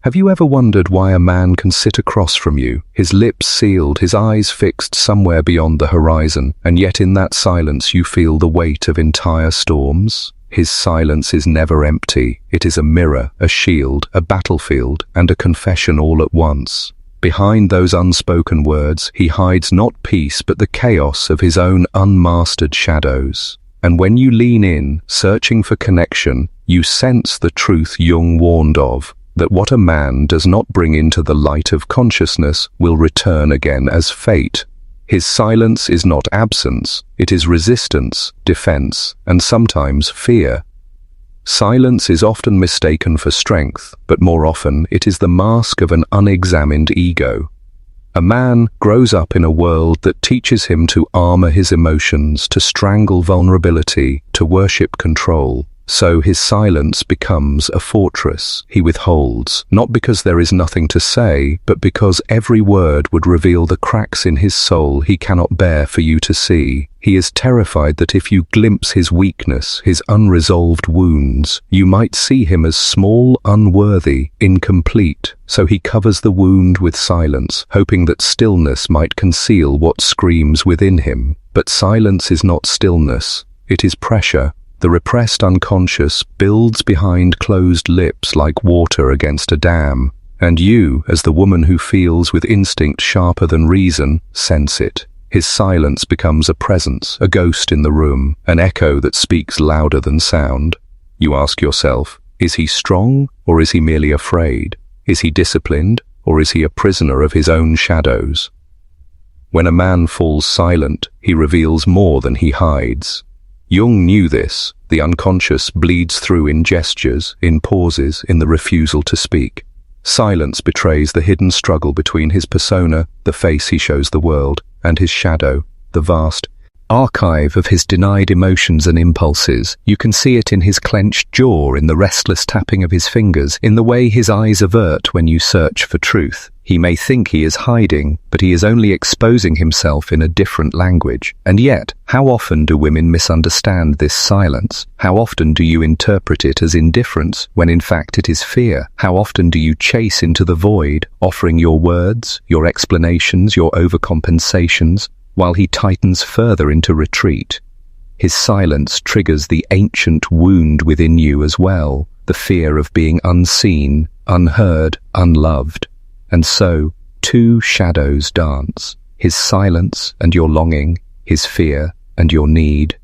Have you ever wondered why a man can sit across from you, his lips sealed, his eyes fixed somewhere beyond the horizon, and yet in that silence you feel the weight of entire storms? His silence is never empty. It is a mirror, a shield, a battlefield, and a confession all at once. Behind those unspoken words, he hides not peace but the chaos of his own unmastered shadows. And when you lean in, searching for connection, you sense the truth Jung warned of, that what a man does not bring into the light of consciousness will return again as fate. His silence is not absence, it is resistance, defense, and sometimes fear. Silence is often mistaken for strength, but more often it is the mask of an unexamined ego. A man grows up in a world that teaches him to armor his emotions, to strangle vulnerability, to worship control. So his silence becomes a fortress. He withholds, not because there is nothing to say, but because every word would reveal the cracks in his soul he cannot bear for you to see. He is terrified that if you glimpse his weakness, his unresolved wounds, you might see him as small, unworthy, incomplete. So he covers the wound with silence, hoping that stillness might conceal what screams within him. But silence is not stillness. It is pressure. The repressed unconscious builds behind closed lips like water against a dam, and you, as the woman who feels with instinct sharper than reason, sense it. His silence becomes a presence, a ghost in the room, an echo that speaks louder than sound. You ask yourself, is he strong or is he merely afraid? Is he disciplined or is he a prisoner of his own shadows? When a man falls silent, he reveals more than he hides. Jung knew this. The unconscious bleeds through in gestures, in pauses, in the refusal to speak. Silence betrays the hidden struggle between his persona, the face he shows the world, and his shadow, the vast archive of his denied emotions and impulses. You can see it in his clenched jaw, in the restless tapping of his fingers, in the way his eyes avert when you search for truth. He may think he is hiding, but he is only exposing himself in a different language. And yet, how often do women misunderstand this silence? How often do you interpret it as indifference, when in fact it is fear? How often do you chase into the void, offering your words, your explanations, your overcompensations, while he tightens further into retreat? His silence triggers the ancient wound within you as well, the fear of being unseen, unheard, unloved. And so, two shadows dance, his silence and your longing, his fear and your need.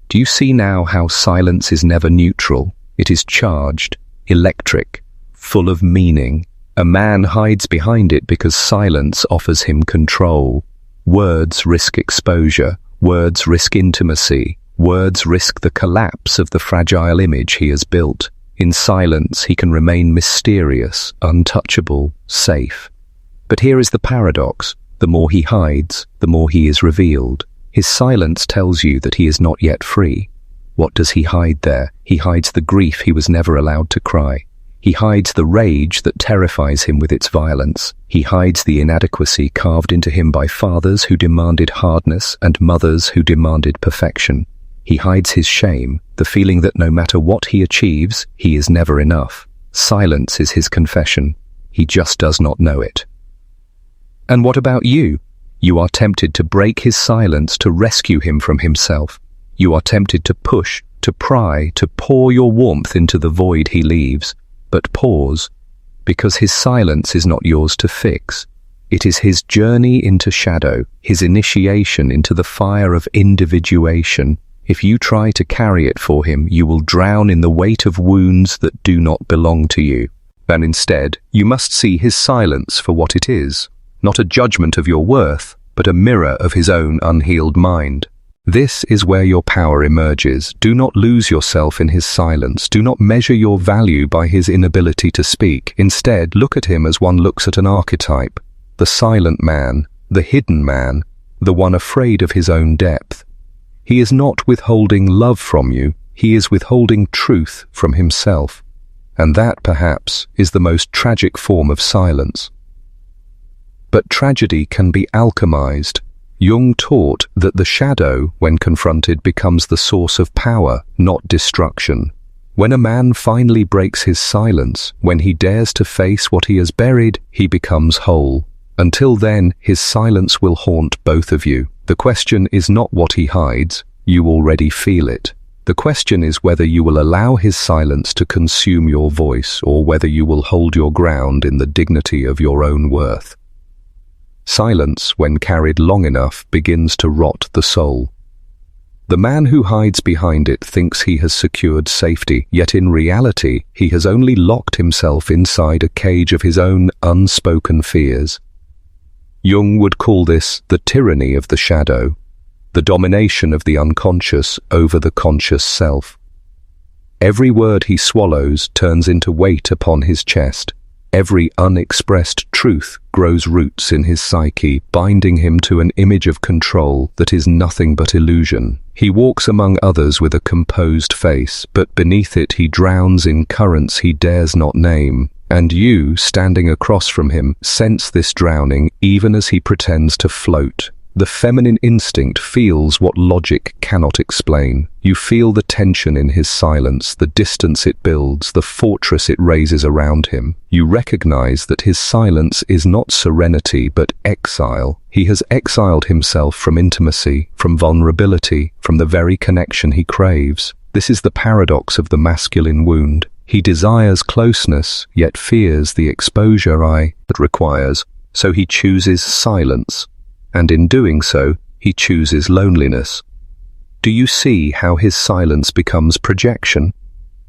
Do you see now how silence is never neutral? It is charged, electric, full of meaning. A man hides behind it because silence offers him control. Words risk exposure, words risk intimacy, words risk the collapse of the fragile image he has built. In silence, he can remain mysterious, untouchable, safe. But here is the paradox. The more he hides, the more he is revealed. His silence tells you that he is not yet free. What does he hide there? He hides the grief he was never allowed to cry. He hides the rage that terrifies him with its violence. He hides the inadequacy carved into him by fathers who demanded hardness and mothers who demanded perfection. He hides his shame, the feeling that no matter what he achieves, he is never enough. Silence is his confession. He just does not know it. And what about you? You are tempted to break his silence to rescue him from himself. You are tempted to push, to pry, to pour your warmth into the void he leaves. But pause, because his silence is not yours to fix. It is his journey into shadow, his initiation into the fire of individuation. If you try to carry it for him, you will drown in the weight of wounds that do not belong to you. And instead, you must see his silence for what it is, not a judgment of your worth, but a mirror of his own unhealed mind. This is where your power emerges. Do not lose yourself in his silence. Do not measure your value by his inability to speak. Instead, look at him as one looks at an archetype, the silent man, the hidden man, the one afraid of his own depth. He is not withholding love from you, he is withholding truth from himself. And that, perhaps, is the most tragic form of silence. But tragedy can be alchemized. Jung taught that the shadow, when confronted, becomes the source of power, not destruction. When a man finally breaks his silence, when he dares to face what he has buried, he becomes whole. Until then, his silence will haunt both of you. The question is not what he hides, you already feel it. The question is whether you will allow his silence to consume your voice, or whether you will hold your ground in the dignity of your own worth. Silence, when carried long enough, begins to rot the soul. The man who hides behind it thinks he has secured safety, yet in reality, he has only locked himself inside a cage of his own unspoken fears. Jung would call this the tyranny of the shadow, the domination of the unconscious over the conscious self. Every word he swallows turns into weight upon his chest. Every unexpressed truth grows roots in his psyche, binding him to an image of control that is nothing but illusion. He walks among others with a composed face, but beneath it he drowns in currents he dares not name. And you, standing across from him, sense this drowning even as he pretends to float. The feminine instinct feels what logic cannot explain. You feel the tension in his silence, the distance it builds, the fortress it raises around him. You recognize that his silence is not serenity but exile. He has exiled himself from intimacy, from vulnerability, from the very connection he craves. This is the paradox of the masculine wound. He desires closeness, yet fears the exposure it requires, so he chooses silence. And in doing so, he chooses loneliness. Do you see how his silence becomes projection?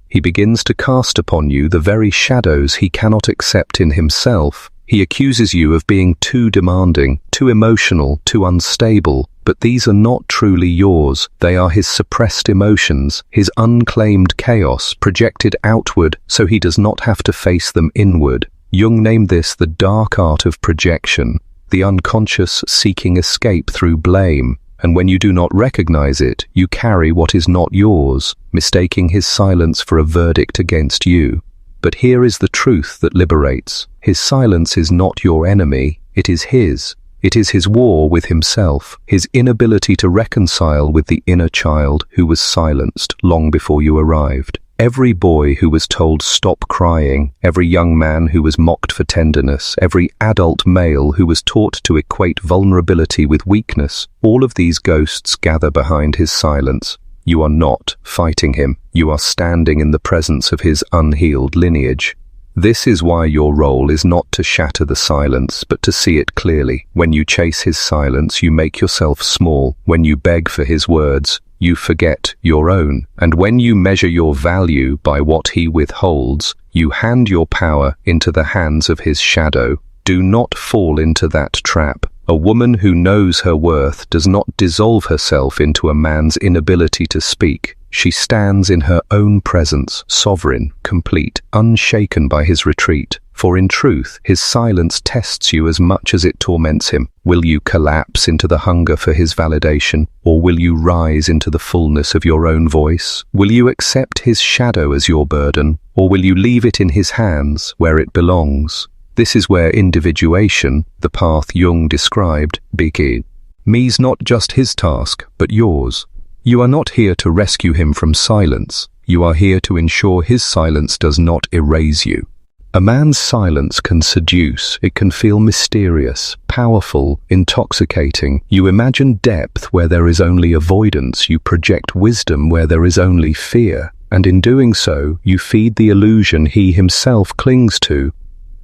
He begins to cast upon you the very shadows he cannot accept in himself. He accuses you of being too demanding, too emotional, too unstable, but these are not truly yours. They are his suppressed emotions, his unclaimed chaos projected outward so he does not have to face them inward. Jung named this the dark art of projection. The unconscious seeking escape through blame, and when you do not recognize it, you carry what is not yours, mistaking his silence for a verdict against you. But here is the truth that liberates. His silence is not your enemy, it is his. It is his war with himself, his inability to reconcile with the inner child who was silenced long before you arrived. Every boy who was told stop crying, every young man who was mocked for tenderness, every adult male who was taught to equate vulnerability with weakness, all of these ghosts gather behind his silence. You are not fighting him. You are standing in the presence of his unhealed lineage. This is why your role is not to shatter the silence, but to see it clearly. When you chase his silence, you make yourself small. When you beg for his words, you forget your own. And when you measure your value by what he withholds, you hand your power into the hands of his shadow. Do not fall into that trap. A woman who knows her worth does not dissolve herself into a man's inability to speak. She stands in her own presence, sovereign, complete, unshaken by his retreat. For in truth, his silence tests you as much as it torments him. Will you collapse into the hunger for his validation, or will you rise into the fullness of your own voice? Will you accept his shadow as your burden, or will you leave it in his hands where it belongs? This is where individuation, the path Jung described, begins. Me's not just his task, but yours. You are not here to rescue him from silence. You are here to ensure his silence does not erase you. A man's silence can seduce. It can feel mysterious, powerful, intoxicating. You imagine depth where there is only avoidance. You project wisdom where there is only fear. And in doing so, you feed the illusion he himself clings to.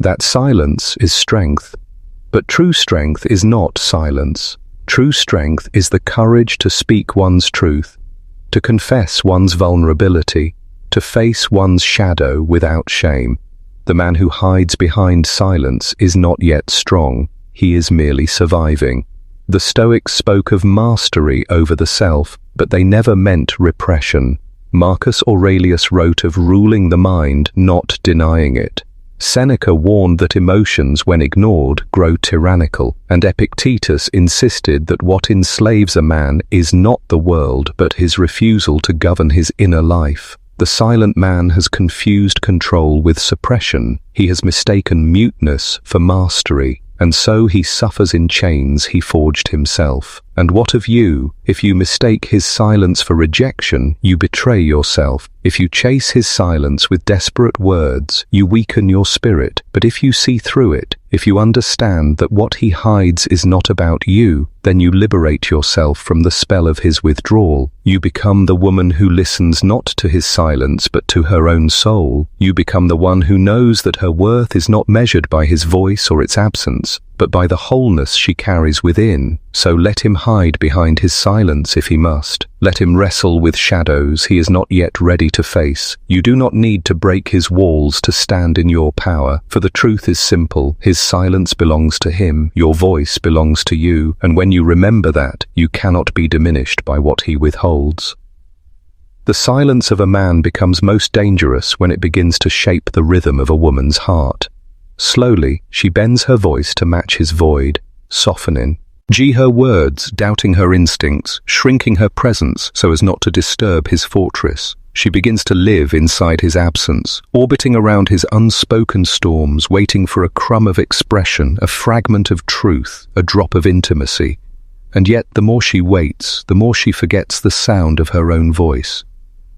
That silence is strength. But true strength is not silence. True strength is the courage to speak one's truth, to confess one's vulnerability, to face one's shadow without shame. The man who hides behind silence is not yet strong, he is merely surviving. The Stoics spoke of mastery over the self, but they never meant repression. Marcus Aurelius wrote of ruling the mind, not denying it. Seneca warned that emotions, when ignored, grow tyrannical, and Epictetus insisted that what enslaves a man is not the world, but his refusal to govern his inner life. The silent man has confused control with suppression. He has mistaken muteness for mastery. and so he suffers in chains he forged himself. And what of you? If you mistake his silence for rejection, you betray yourself. If you chase his silence with desperate words, you weaken your spirit. But if you see through it, if you understand that what he hides is not about you, then you liberate yourself from the spell of his withdrawal. You become the woman who listens not to his silence but to her own soul. You become the one who knows that her worth is not measured by his voice or its absence, but by the wholeness she carries within. So let him hide behind his silence if he must. Let him wrestle with shadows he is not yet ready to face. You do not need to break his walls to stand in your power, for the truth is simple. His silence belongs to him, your voice belongs to you, and when you remember that, you cannot be diminished by what he withholds. The silence of a man becomes most dangerous when it begins to shape the rhythm of a woman's heart. Slowly, she bends her voice to match his void, softening her words, doubting her instincts, shrinking her presence so as not to disturb his fortress. She begins to live inside his absence, orbiting around his unspoken storms, waiting for a crumb of expression, a fragment of truth, a drop of intimacy. And yet, the more she waits, the more she forgets the sound of her own voice.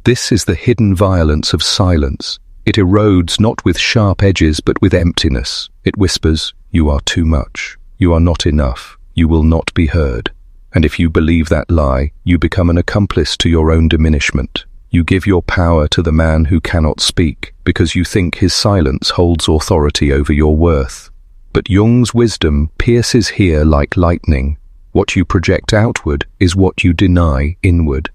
This is the hidden violence of silence. It erodes not with sharp edges but with emptiness. It whispers, "You are too much. You are not enough. You will not be heard." And if you believe that lie, you become an accomplice to your own diminishment. You give your power to the man who cannot speak, because you think his silence holds authority over your worth. But Jung's wisdom pierces here like lightning. What you project outward is what you deny inward.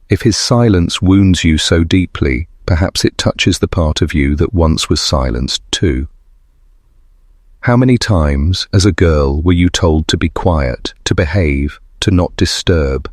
If his silence wounds you so deeply, perhaps it touches the part of you that once was silenced too. How many times, as a girl, were you told to be quiet, to behave, to not disturb?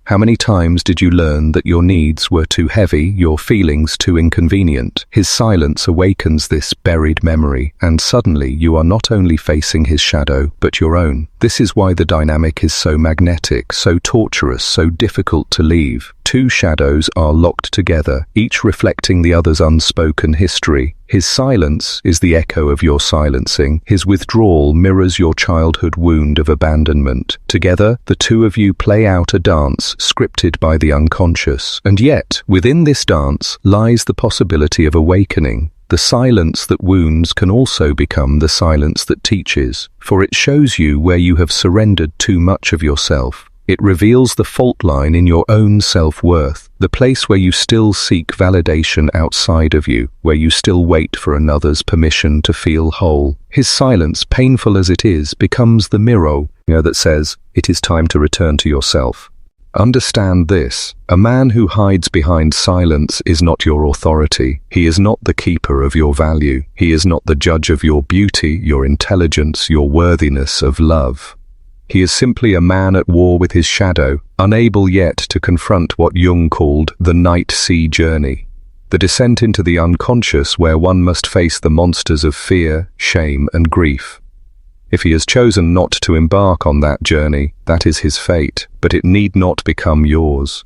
How many times did you learn that your needs were too heavy, your feelings too inconvenient? His silence awakens this buried memory, and suddenly you are not only facing his shadow, but your own. This is why the dynamic is so magnetic, so torturous, so difficult to leave. Two shadows are locked together, each reflecting the other's unspoken history. His silence is the echo of your silencing. His withdrawal mirrors your childhood wound of abandonment. Together, the two of you play out a dance scripted by the unconscious. And yet, within this dance lies the possibility of awakening. The silence that wounds can also become the silence that teaches, for it shows you where you have surrendered too much of yourself. It reveals the fault line in your own self-worth, the place where you still seek validation outside of you, where you still wait for another's permission to feel whole. His silence, painful as it is, becomes the mirror that says, "It is time to return to yourself." Understand this. A man who hides behind silence is not your authority. He is not the keeper of your value. He is not the judge of your beauty, your intelligence, your worthiness of love. He is simply a man at war with his shadow, unable yet to confront what Jung called the night sea journey, the descent into the unconscious where one must face the monsters of fear, shame, and grief. If he has chosen not to embark on that journey, that is his fate, but it need not become yours.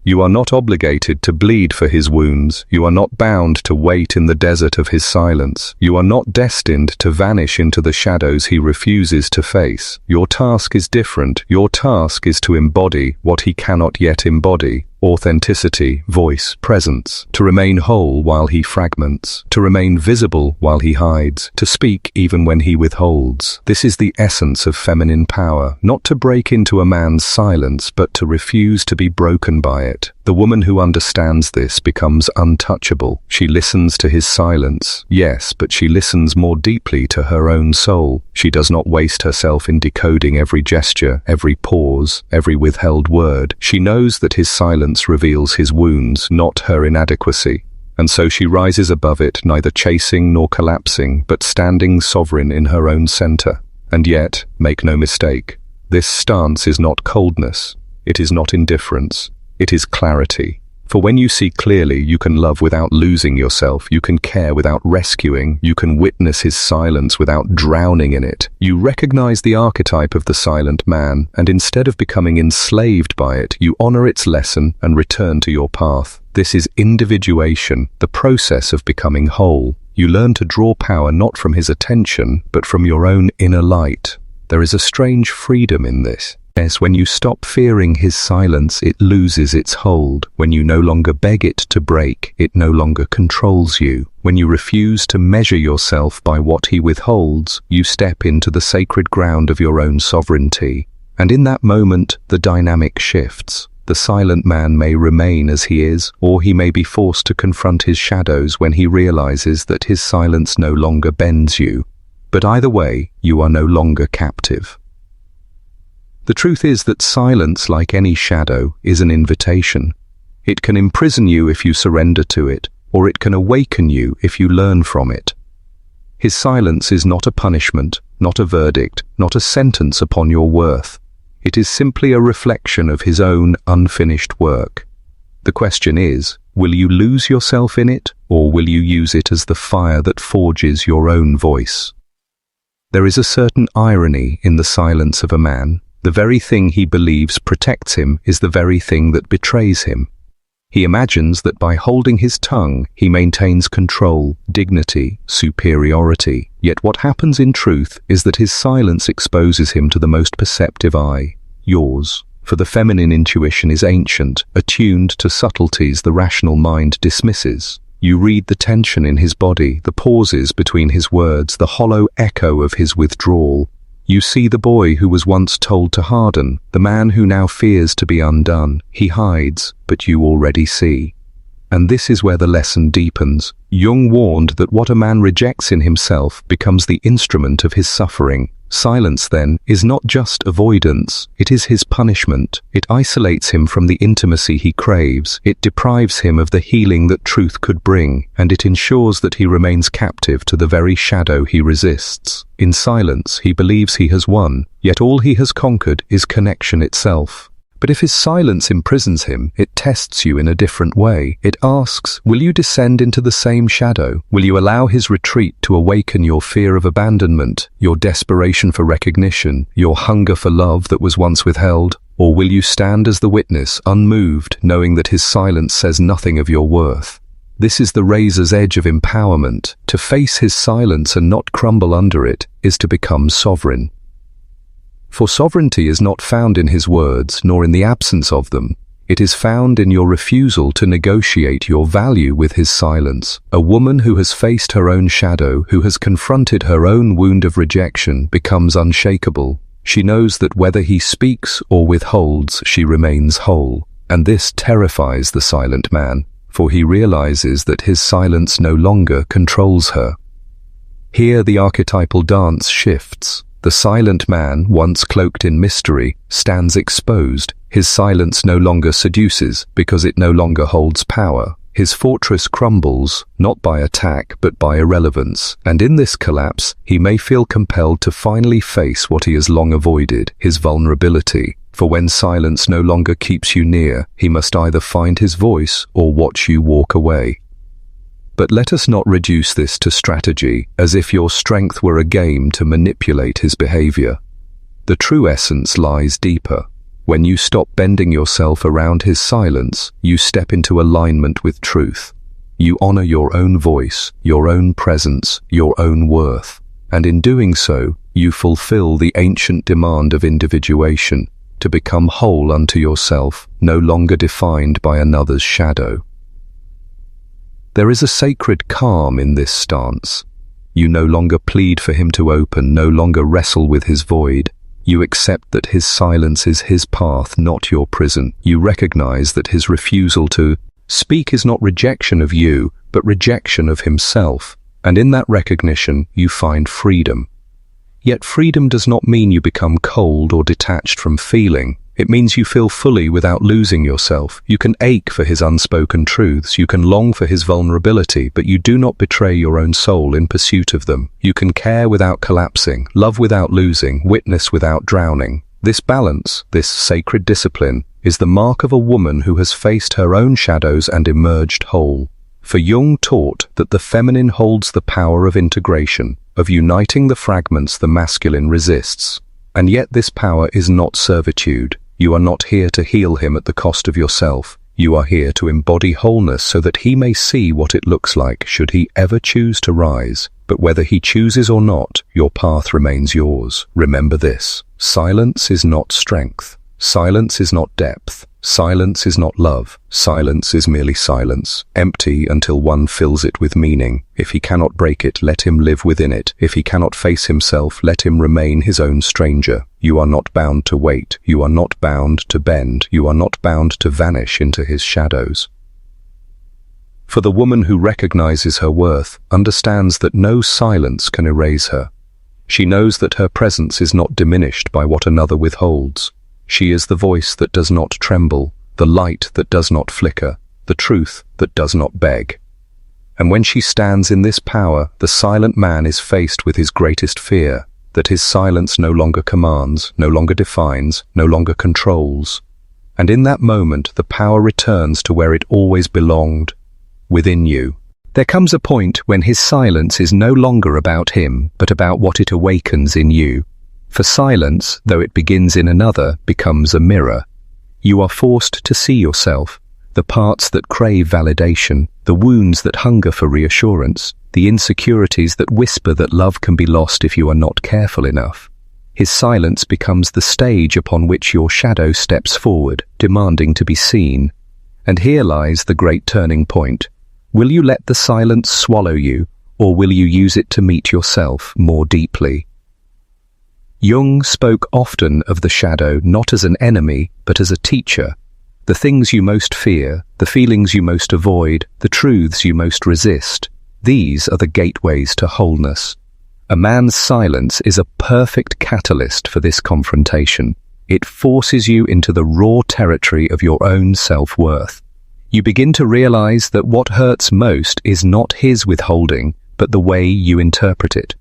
You are not obligated to bleed for his wounds. You are not bound to wait in the desert of his silence. You are not destined to vanish into the shadows he refuses to face. Your task is different. Your task is to embody what he cannot yet embody. Authenticity, voice, presence, to remain whole while he fragments, to remain visible while he hides, to speak even when he withholds. This is the essence of feminine power, not to break into a man's silence, but to refuse to be broken by it. The woman who understands this becomes untouchable. She listens to his silence, yes, but she listens more deeply to her own soul. She does not waste herself in decoding every gesture, every pause, every withheld word. She knows that his silence reveals his wounds, not her inadequacy. And so she rises above it, neither chasing nor collapsing, but standing sovereign in her own center. And yet, make no mistake, this stance is not coldness. It is not indifference. It is clarity. For when you see clearly, you can love without losing yourself, you can care without rescuing, you can witness his silence without drowning in it. You recognize the archetype of the silent man, and instead of becoming enslaved by it, you honor its lesson and return to your path. This is individuation, the process of becoming whole. You learn to draw power not from his attention, but from your own inner light. There is a strange freedom in this. Yes, when you stop fearing his silence, it loses its hold. When you no longer beg it to break, it no longer controls you. When you refuse to measure yourself by what he withholds, you step into the sacred ground of your own sovereignty. And in that moment, the dynamic shifts. The silent man may remain as he is, or he may be forced to confront his shadows when he realizes that his silence no longer bends you. But either way, you are no longer captive. The truth is that silence, like any shadow, is an invitation. It can imprison you if you surrender to it, or it can awaken you if you learn from it. His silence is not a punishment, not a verdict, not a sentence upon your worth. It is simply a reflection of his own unfinished work. The question is, will you lose yourself in it, or will you use it as the fire that forges your own voice? There is a certain irony in the silence of a man. The very thing he believes protects him is the very thing that betrays him. He imagines that by holding his tongue, he maintains control, dignity, superiority. Yet what happens in truth is that his silence exposes him to the most perceptive eye, yours. For the feminine intuition is ancient, attuned to subtleties the rational mind dismisses. You read the tension in his body, the pauses between his words, the hollow echo of his withdrawal. You see the boy who was once told to harden, the man who now fears to be undone. He hides, but you already see. And this is where the lesson deepens. Jung warned that what a man rejects in himself becomes the instrument of his suffering. Silence, then, is not just avoidance, it is his punishment. It isolates him from the intimacy he craves, it deprives him of the healing that truth could bring, and it ensures that he remains captive to the very shadow he resists. In silence, he believes he has won, yet all he has conquered is connection itself. But if his silence imprisons him, it tests you in a different way. It asks, will you descend into the same shadow? Will you allow his retreat to awaken your fear of abandonment, your desperation for recognition, your hunger for love that was once withheld? Or will you stand as the witness, unmoved, knowing that his silence says nothing of your worth? This is the razor's edge of empowerment. To face his silence and not crumble under it is to become sovereign. For sovereignty is not found in his words, nor in the absence of them. It is found in your refusal to negotiate your value with his silence. A woman who has faced her own shadow, who has confronted her own wound of rejection, becomes unshakable. She knows that whether he speaks or withholds, she remains whole. And this terrifies the silent man, for he realizes that his silence no longer controls her. Here the archetypal dance shifts. The silent man, once cloaked in mystery, stands exposed. His silence no longer seduces, because it no longer holds power. His fortress crumbles, not by attack, but by irrelevance. And in this collapse, he may feel compelled to finally face what he has long avoided, his vulnerability. For when silence no longer keeps you near, he must either find his voice or watch you walk away. But let us not reduce this to strategy, as if your strength were a game to manipulate his behavior. The true essence lies deeper. When you stop bending yourself around his silence, you step into alignment with truth. You honor your own voice, your own presence, your own worth. And in doing so, you fulfill the ancient demand of individuation, to become whole unto yourself, no longer defined by another's shadow. There is a sacred calm in this stance. You no longer plead for him to open, no longer wrestle with his void. You accept that his silence is his path, not your prison. You recognize that his refusal to speak is not rejection of you, but rejection of himself. And in that recognition, you find freedom. Yet freedom does not mean you become cold or detached from feeling. It means you feel fully without losing yourself. You can ache for his unspoken truths, you can long for his vulnerability, but you do not betray your own soul in pursuit of them. You can care without collapsing, love without losing, witness without drowning. This balance, this sacred discipline, is the mark of a woman who has faced her own shadows and emerged whole. For Jung taught that the feminine holds the power of integration, of uniting the fragments the masculine resists. And yet this power is not servitude. You are not here to heal him at the cost of yourself. You are here to embody wholeness so that he may see what it looks like should he ever choose to rise. But whether he chooses or not, your path remains yours. Remember this: silence is not strength. Silence is not depth. Silence is not love. Silence is merely silence, empty until one fills it with meaning. If he cannot break it, let him live within it. If he cannot face himself, let him remain his own stranger. You are not bound to wait. You are not bound to bend. You are not bound to vanish into his shadows. For the woman who recognizes her worth understands that no silence can erase her. She knows that her presence is not diminished by what another withholds. She is the voice that does not tremble, the light that does not flicker, the truth that does not beg. And when she stands in this power, the silent man is faced with his greatest fear, that his silence no longer commands, no longer defines, no longer controls. And in that moment, the power returns to where it always belonged, within you. There comes a point when his silence is no longer about him, but about what it awakens in you. For silence, though it begins in another, becomes a mirror. You are forced to see yourself, the parts that crave validation, the wounds that hunger for reassurance, the insecurities that whisper that love can be lost if you are not careful enough. His silence becomes the stage upon which your shadow steps forward, demanding to be seen. And here lies the great turning point. Will you let the silence swallow you, or will you use it to meet yourself more deeply? Jung spoke often of the shadow not as an enemy, but as a teacher. The things you most fear, the feelings you most avoid, the truths you most resist, these are the gateways to wholeness. A man's silence is a perfect catalyst for this confrontation. It forces you into the raw territory of your own self-worth. You begin to realize that what hurts most is not his withholding, but the way you interpret it.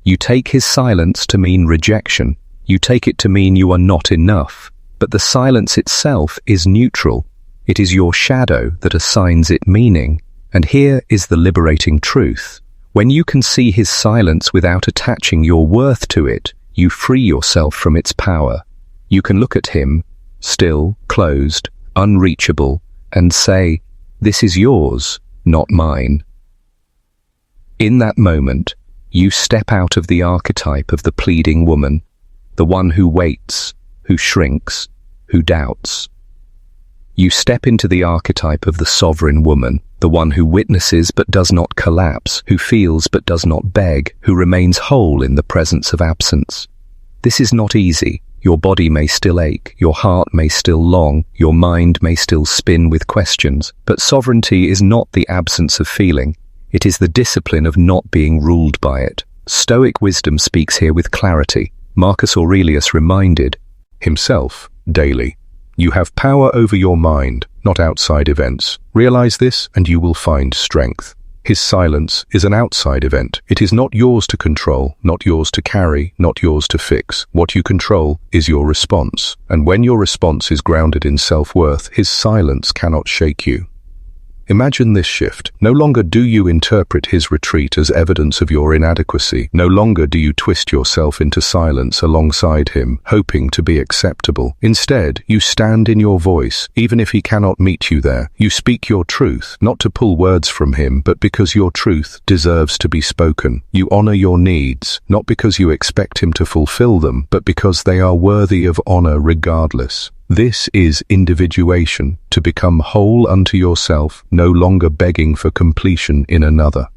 You take his silence to mean rejection. You take it to mean you are not enough. But the silence itself is neutral. It is your shadow that assigns it meaning. And here is the liberating truth. When you can see his silence without attaching your worth to it, you free yourself from its power. You can look at him, still, closed, unreachable, and say, "This is yours, not mine." In that moment, you step out of the archetype of the pleading woman, the one who waits, who shrinks, who doubts. You step into the archetype of the sovereign woman, the one who witnesses but does not collapse, who feels but does not beg, who remains whole in the presence of absence. This is not easy. Your body may still ache, your heart may still long, your mind may still spin with questions, but sovereignty is not the absence of feeling. It is the discipline of not being ruled by it. Stoic wisdom speaks here with clarity. Marcus Aurelius reminded himself daily, "You have power over your mind, not outside events. Realize this and you will find strength." His silence is an outside event. It is not yours to control, not yours to carry, not yours to fix. What you control is your response. And when your response is grounded in self-worth, his silence cannot shake you. Imagine this shift. No longer do you interpret his retreat as evidence of your inadequacy. No longer do you twist yourself into silence alongside him, hoping to be acceptable. Instead, you stand in your voice, even if he cannot meet you there. You speak your truth, not to pull words from him, but because your truth deserves to be spoken. You honor your needs, not because you expect him to fulfill them, but because they are worthy of honor regardless. This is individuation, to become whole unto yourself, no longer begging for completion in another.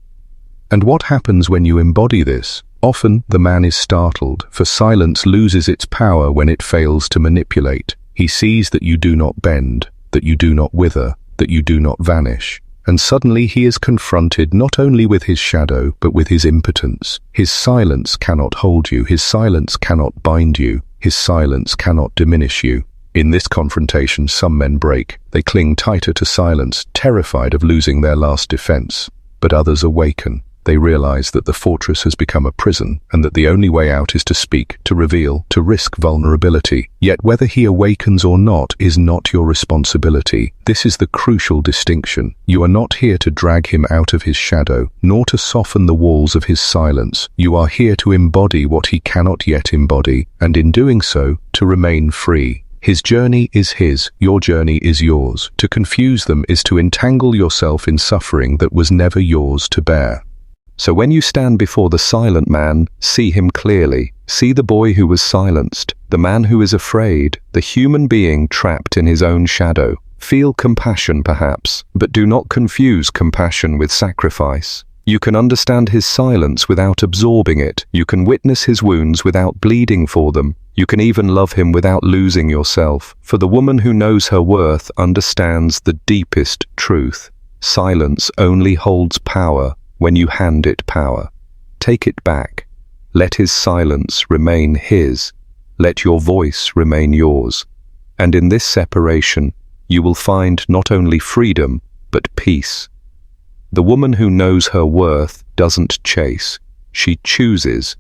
And what happens when you embody this? Often the man is startled, for silence loses its power when it fails to manipulate. He sees that you do not bend, that you do not wither, that you do not vanish. And suddenly he is confronted not only with his shadow, but with his impotence. His silence cannot hold you, his silence cannot bind you, his silence cannot diminish you. In this confrontation, some men break. They cling tighter to silence, terrified of losing their last defense. But others awaken. They realize that the fortress has become a prison, and that the only way out is to speak, to reveal, to risk vulnerability. Yet whether he awakens or not is not your responsibility. This is the crucial distinction. You are not here to drag him out of his shadow, nor to soften the walls of his silence. You are here to embody what he cannot yet embody, and in doing so, to remain free. His journey is his, your journey is yours. To confuse them is to entangle yourself in suffering that was never yours to bear. So when you stand before the silent man, see him clearly. See the boy who was silenced, the man who is afraid, the human being trapped in his own shadow. Feel compassion perhaps, but do not confuse compassion with sacrifice. You can understand his silence without absorbing it. You can witness his wounds without bleeding for them. You can even love him without losing yourself. For the woman who knows her worth understands the deepest truth. Silence only holds power when you hand it power. Take it back. Let his silence remain his. Let your voice remain yours. And in this separation, you will find not only freedom, but peace. The woman who knows her worth doesn't chase. She chooses.